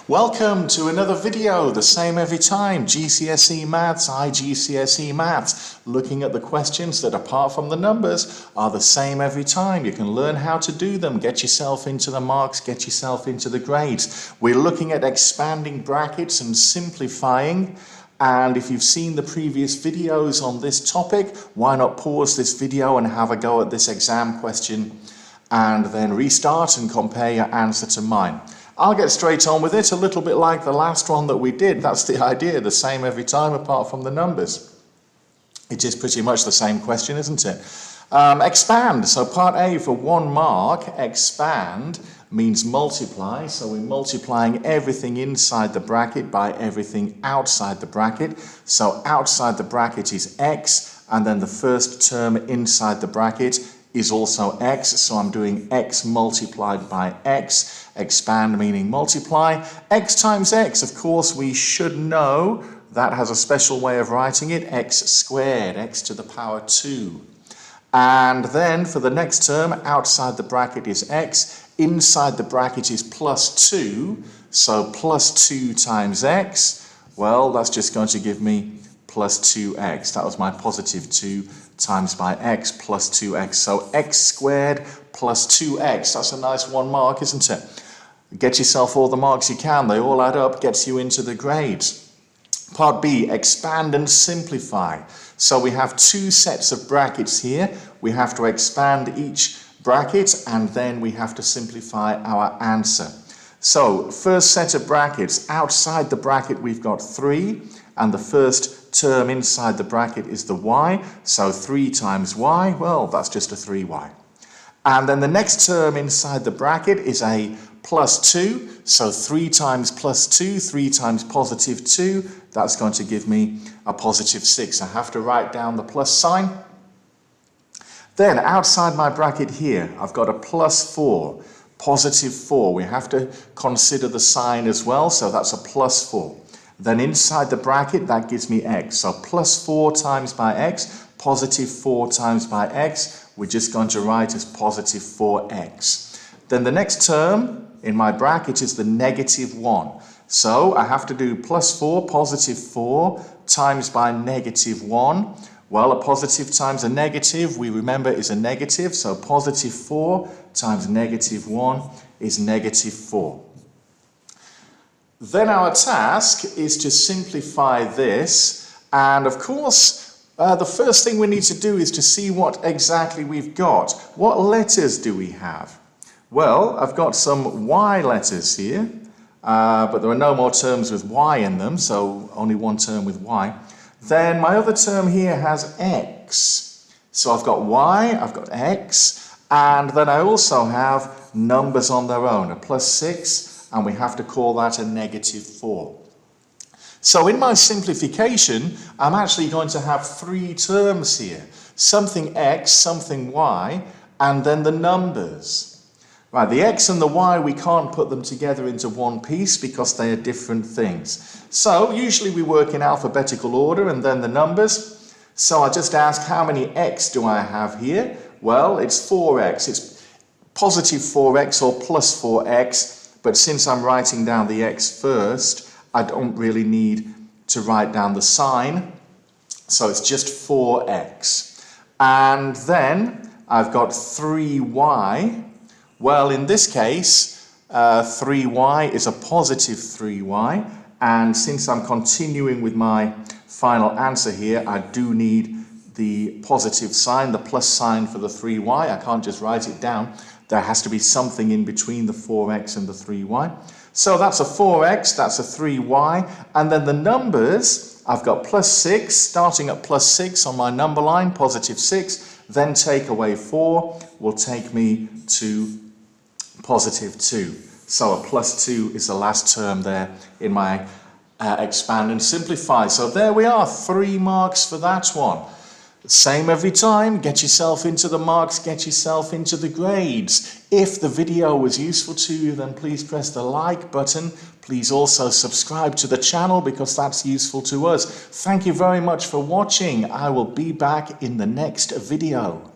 Welcome to another video, the same every time, GCSE Maths, IGCSE Maths, looking at the questions that apart from the numbers are the same every time. You can learn how to do them, get yourself into the marks, get yourself into the grades. We're looking at expanding brackets and simplifying. And if you've seen the previous videos on this topic, why not pause this video and have a go at this exam question and then restart and compare your answer to mine. I'll get straight on with it, a little bit like the last one that we did. That's the idea, the same every time apart from the numbers. It is pretty much the same question, isn't it? Expand. So part A for 1 mark, expand means multiply. So we're multiplying everything inside the bracket by everything outside the bracket. So outside the bracket is x, and then the first term inside the bracket is also x, so I'm doing x multiplied by x, expand meaning multiply. X times x, of course, we should know that has a special way of writing it, x squared, x to the power 2. And then for the next term, outside the bracket is x, inside the bracket is plus 2, so plus 2 times x, well, that's just going to give me plus 2x. That was my positive 2 times by x plus 2x. So x squared plus 2x. That's a nice 1 mark, isn't it? Get yourself all the marks you can. They all add up, gets you into the grades. Part B, expand and simplify. So we have 2 sets of brackets here. We have to expand each bracket and then we have to simplify our answer. So first set of brackets, outside the bracket we've got 3 and the first term inside the bracket is the y, so 3 times y, well, that's just a 3y. And then the next term inside the bracket is a plus 2, so 3 times plus 2, 3 times positive 2, that's going to give me a positive 6. I have to write down the plus sign. Then outside my bracket here, I've got a plus 4, positive 4. We have to consider the sign as well, so that's a plus 4. Then inside the bracket, that gives me x. So plus 4 times by x, positive 4 times by x, we're just going to write as positive 4x. Then the next term in my bracket is the negative 1. So I have to do plus 4, positive 4 times by negative 1. Well, a positive times a negative, we remember, is a negative. So positive 4 times negative 1 is negative 4. Then our task is to simplify this, and of course the first thing we need to do is to see what exactly we've got. What letters do we have? Well, I've got some y letters here, but there are no more terms with y in them, so only one term with y. Then my other term here has x. So I've got y, I've got x, and then I also have numbers on their own, a plus 6, and we have to call that a negative 4. So in my simplification, I'm actually going to have 3 terms here. Something x, something y, and then the numbers. Right, the x and the y, we can't put them together into one piece because they are different things. So usually we work in alphabetical order and then the numbers. So I just ask, how many x do I have here? Well, it's 4x. It's positive 4x or plus 4x. But since I'm writing down the x first, I don't really need to write down the sign. So it's just 4x. And then I've got 3y. Well, in this case, 3y is a positive 3y. And since I'm continuing with my final answer here, I do need the positive sign, the plus sign for the 3y. I can't just write it down. There has to be something in between the 4x and the 3y. So that's a 4x, that's a 3y, and then the numbers, I've got plus 6, starting at plus 6 on my number line, positive 6, then take away 4 will take me to positive 2. So a plus 2 is the last term there in my expand and simplify. So there we are, 3 marks for that one. Same every time, get yourself into the marks, get yourself into the grades. If the video was useful to you, then please press the like button. Please also subscribe to the channel because that's useful to us. Thank you very much for watching. I will be back in the next video.